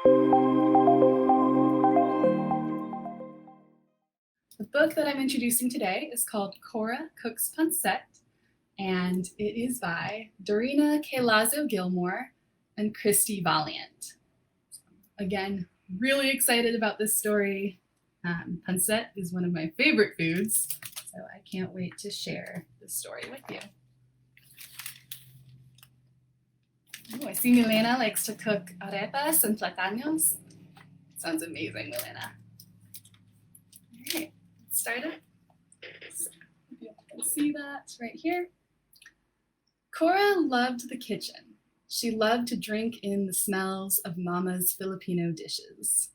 The book that I'm introducing today is called Cora Cooks Pancit, and it is by Dorina K. Lazo Gilmore and Christy Valiant. Again, really excited about this story. Pancit is one of my favorite foods, so I can't wait to share this story with you. Oh, I see Milena likes to cook arepas and platanos. Sounds amazing, Milena. All right, let's start it. So, you can see that right here. Cora loved the kitchen. She loved to drink in the smells of Mama's Filipino dishes.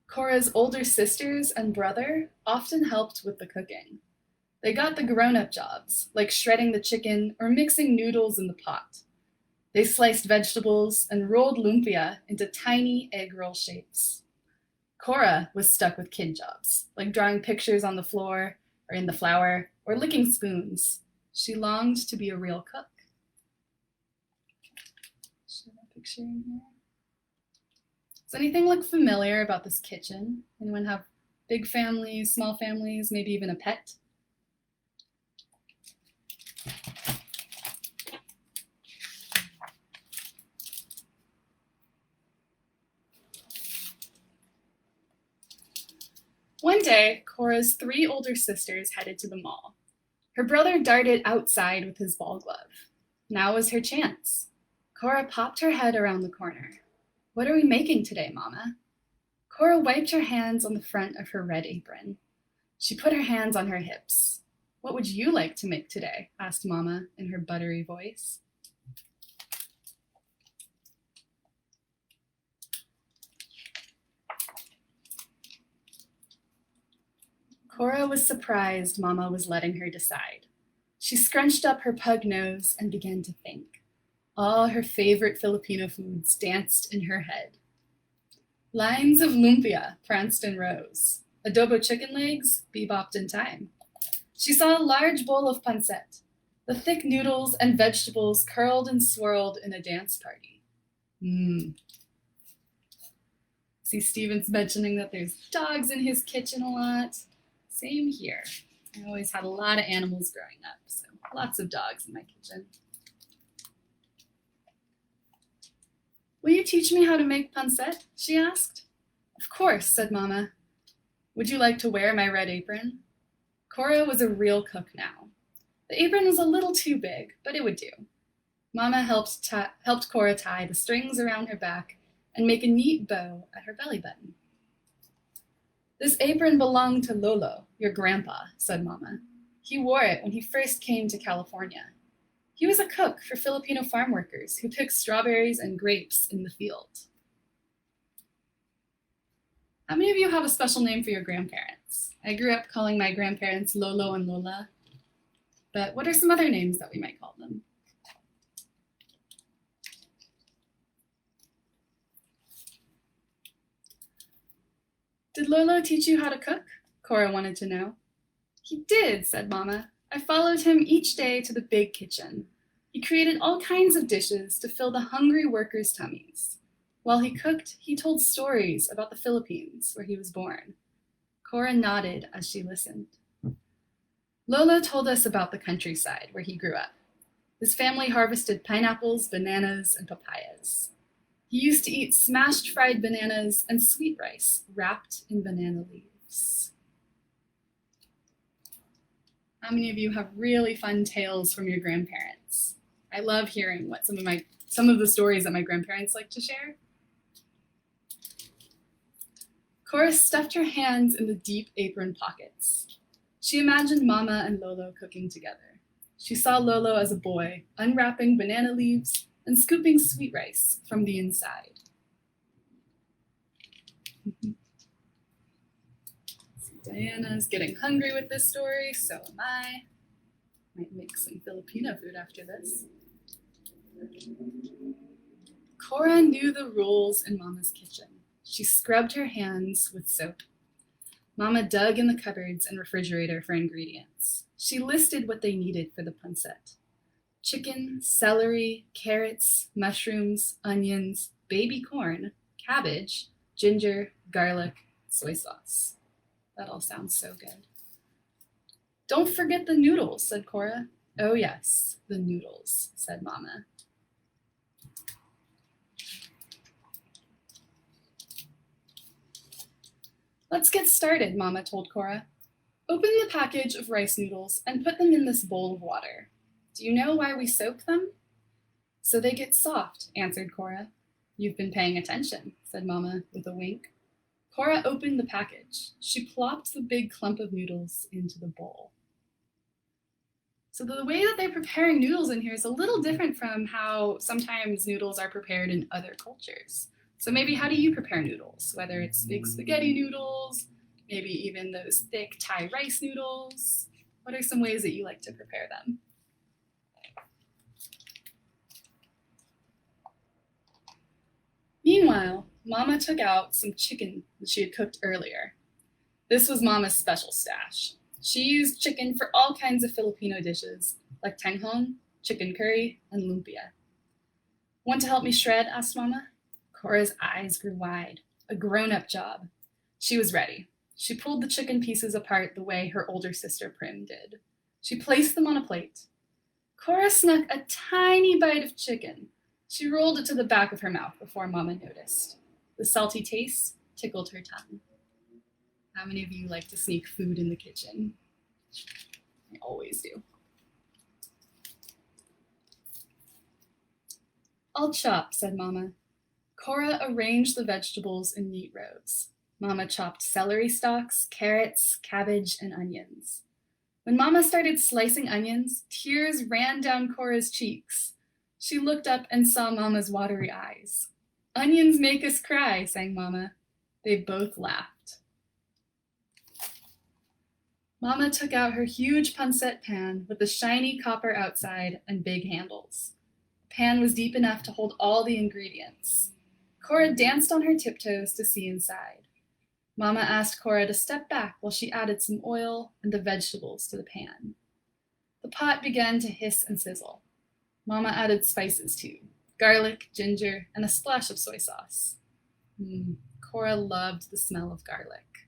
Cora's older sisters and brother often helped with the cooking. They got the grown-up jobs, like shredding the chicken or mixing noodles in the pot. They sliced vegetables and rolled lumpia into tiny egg roll shapes. Cora was stuck with kid jobs, like drawing pictures on the floor or in the flour or licking spoons. She longed to be a real cook. Show that picture in here. Does anything look familiar about this kitchen? Anyone have big families, small families, maybe even a pet? One day, Cora's 3 older sisters headed to the mall. Her brother darted outside with his ball glove. Now was her chance. Cora popped her head around the corner. "What are we making today, Mama?" Cora wiped her hands on the front of her red apron. She put her hands on her hips. "What would you like to make today?" asked Mama in her buttery voice. Cora was surprised Mama was letting her decide. She scrunched up her pug nose and began to think. All her favorite Filipino foods danced in her head. Lines of lumpia pranced in rows. Adobo chicken legs bebopped in time. She saw a large bowl of pancit. The thick noodles and vegetables curled and swirled in a dance party. See Steven's mentioning that there's dogs in his kitchen a lot. Same here. I always had a lot of animals growing up, so lots of dogs in my kitchen. "Will you teach me how to make pancit?" she asked. "Of course," said Mama. "Would you like to wear my red apron?" Cora was a real cook now. The apron was a little too big, but it would do. Mama helped Cora tie the strings around her back and make a neat bow at her belly button. "This apron belonged to Lolo, your grandpa," said Mama. "He wore it when he first came to California. He was a cook for Filipino farm workers who picked strawberries and grapes in the field." How many of you have a special name for your grandparents? I grew up calling my grandparents Lolo and Lola, but what are some other names that we might call them? "Did Lolo teach you how to cook?" Cora wanted to know. "He did," said Mama. "I followed him each day to the big kitchen. He created all kinds of dishes to fill the hungry workers' tummies. While he cooked, he told stories about the Philippines, where he was born." Cora nodded as she listened. "Lolo told us about the countryside where he grew up. His family harvested pineapples, bananas, and papayas. He used to eat smashed fried bananas and sweet rice wrapped in banana leaves." How many of you have really fun tales from your grandparents? I love hearing what some of the stories that my grandparents like to share. Cora stuffed her hands in the deep apron pockets. She imagined Mama and Lolo cooking together. She saw Lolo as a boy, unwrapping banana leaves and scooping sweet rice from the inside. Diana's getting hungry with this story, so am I. Might make some Filipino food after this. Cora knew the rules in Mama's kitchen. She scrubbed her hands with soap. Mama dug in the cupboards and refrigerator for ingredients. She listed what they needed for the pancit: chicken, celery, carrots, mushrooms, onions, baby corn, cabbage, ginger, garlic, soy sauce. That all sounds so good. Don't forget the noodles, said Cora. Oh yes, the noodles, said Mama. Let's get started, Mama told Cora. Open the package of rice noodles and put them in this bowl of water. Do you know why we soak them? So they get soft, answered Cora. You've been paying attention, said Mama with a wink. Cora opened the package. She plopped the big clump of noodles into the bowl. So the way that they're preparing noodles in here is a little different from how sometimes noodles are prepared in other cultures. So maybe how do you prepare noodles? Whether it's big spaghetti noodles, maybe even those thick Thai rice noodles. What are some ways that you like to prepare them? Meanwhile, Mama took out some chicken that she had cooked earlier. This was Mama's special stash. She used chicken for all kinds of Filipino dishes, like tanghong, chicken curry, and lumpia. Want to help me shred? Asked Mama. Cora's eyes grew wide. A grown-up job. She was ready. She pulled the chicken pieces apart the way her older sister Prim did. She placed them on a plate. Cora snuck a tiny bite of chicken. She rolled it to the back of her mouth before Mama noticed. The salty taste tickled her tongue. How many of you like to sneak food in the kitchen? I always do. I'll chop, said Mama. Cora arranged the vegetables in neat rows. Mama chopped celery stalks, carrots, cabbage, and onions. When Mama started slicing onions, tears ran down Cora's cheeks. She looked up and saw Mama's watery eyes. Onions make us cry, sang Mama. They both laughed. Mama took out her huge pancit pan with the shiny copper outside and big handles. The pan was deep enough to hold all the ingredients. Cora danced on her tiptoes to see inside. Mama asked Cora to step back while she added some oil and the vegetables to the pan. The pot began to hiss and sizzle. Mama added spices too, garlic, ginger, and a splash of soy sauce. Cora loved the smell of garlic.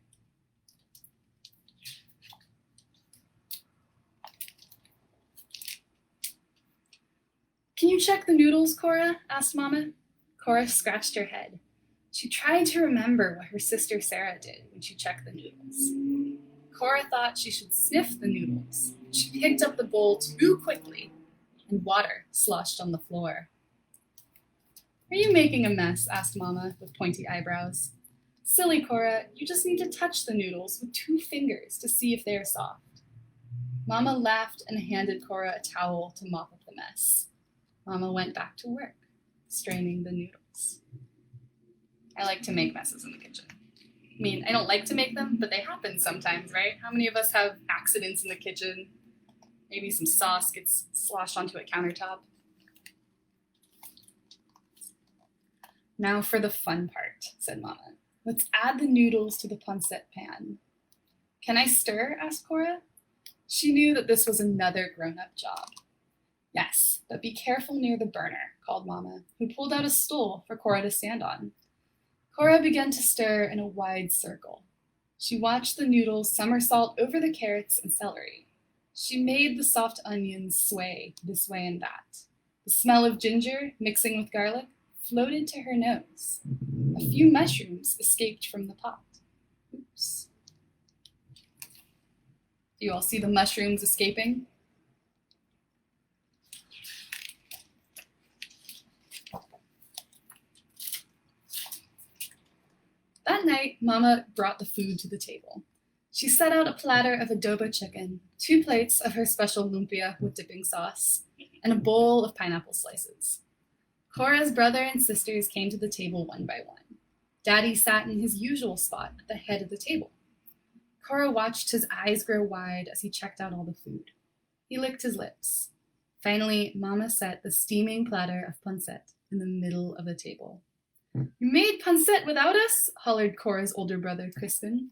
Can you check the noodles, Cora? Asked Mama. Cora scratched her head. She tried to remember what her sister Sarah did when she checked the noodles. Cora thought she should sniff the noodles. She picked up the bowl too quickly, and water sloshed on the floor. Are you making a mess? Asked Mama with pointy eyebrows. Silly Cora, you just need to touch the noodles with 2 fingers to see if they are soft. Mama laughed and handed Cora a towel to mop up the mess. Mama went back to work, straining the noodles. I like to make messes in the kitchen. I mean, I don't like to make them, but they happen sometimes, right? How many of us have accidents in the kitchen? Maybe some sauce gets sloshed onto a countertop. Now for the fun part, said Mama. Let's add the noodles to the pancit pan. Can I stir? Asked Cora. She knew that this was another grown-up job. Yes, but be careful near the burner, called Mama, who pulled out a stool for Cora to stand on. Cora began to stir in a wide circle. She watched the noodles somersault over the carrots and celery. She made the soft onions sway this way and that. The smell of ginger, mixing with garlic, floated to her nose. A few mushrooms escaped from the pot. Oops. Do you all see the mushrooms escaping? That night, Mama brought the food to the table. She set out a platter of adobo chicken, 2 plates of her special lumpia with dipping sauce, and a bowl of pineapple slices. Cora's brother and sisters came to the table one by one. Daddy sat in his usual spot at the head of the table. Cora watched his eyes grow wide as he checked out all the food. He licked his lips. Finally, Mama set the steaming platter of pancit in the middle of the table. You made pancit without us? Hollered Cora's older brother, Crispin.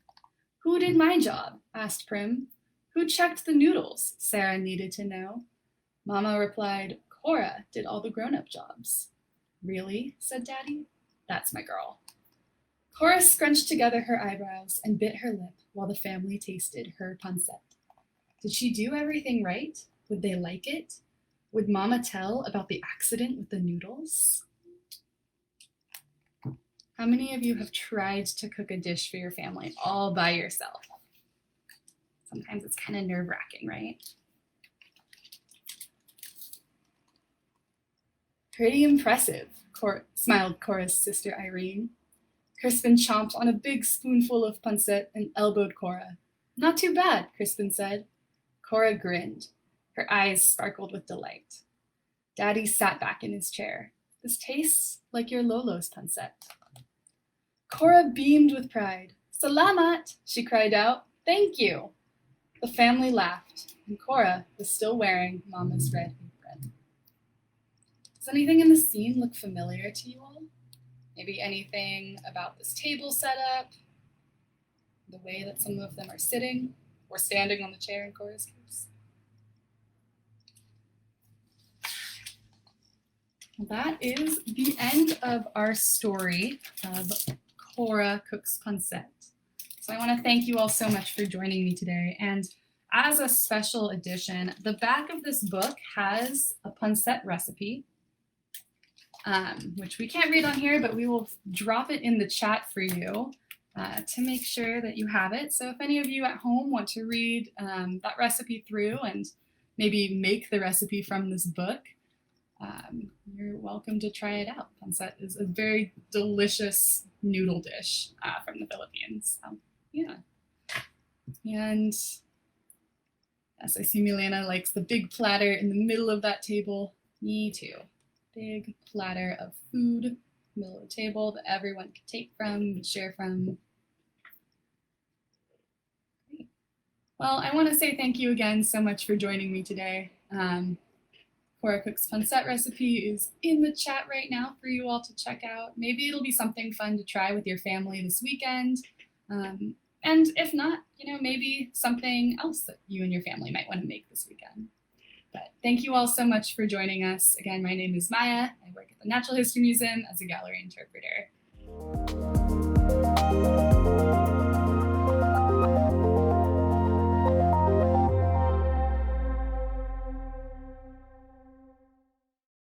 Who did my job? Asked Prim. Who checked the noodles? Sarah needed to know. Mama replied, Cora did all the grown-up jobs. Really? Said Daddy. That's my girl. Cora scrunched together her eyebrows and bit her lip while the family tasted her pancit. Did she do everything right? Would they like it? Would Mama tell about the accident with the noodles? How many of you have tried to cook a dish for your family all by yourself? Sometimes it's kind of nerve-wracking, right? Pretty impressive, smiled Cora's sister Irene. Crispin chomped on a big spoonful of pancit and elbowed Cora. Not too bad, Crispin said. Cora grinned. Her eyes sparkled with delight. Daddy sat back in his chair. This tastes like your Lolo's pancit. Cora beamed with pride. Salamat, she cried out. Thank you. The family laughed, and Cora was still wearing Mama's red apron. Does anything in the scene look familiar to you all? Maybe anything about this table setup, the way that some of them are sitting or standing on the chair in Cora's case. That is the end of our story of Cora Cooks Pancit. So I want to thank you all so much for joining me today. And as a special addition, the back of this book has a pancit recipe, which we can't read on here, but we will drop it in the chat for you to make sure that you have it. So if any of you at home want to read that recipe through and maybe make the recipe from this book, you're welcome to try it out. Pancit is a very delicious noodle dish from the Philippines. So, yeah. And yes, I see Milena likes the big platter in the middle of that table. Me too. Big platter of food in the middle of the table that everyone can take from and share from. Great. Well, I want to say thank you again so much for joining me today. Cora Cooks Pancit recipe is in the chat right now for you all to check out. Maybe it'll be something fun to try with your family this weekend. And if not, maybe something else that you and your family might want to make this weekend. But thank you all so much for joining us. Again, my name is Maya. I work at the Natural History Museum as a gallery interpreter.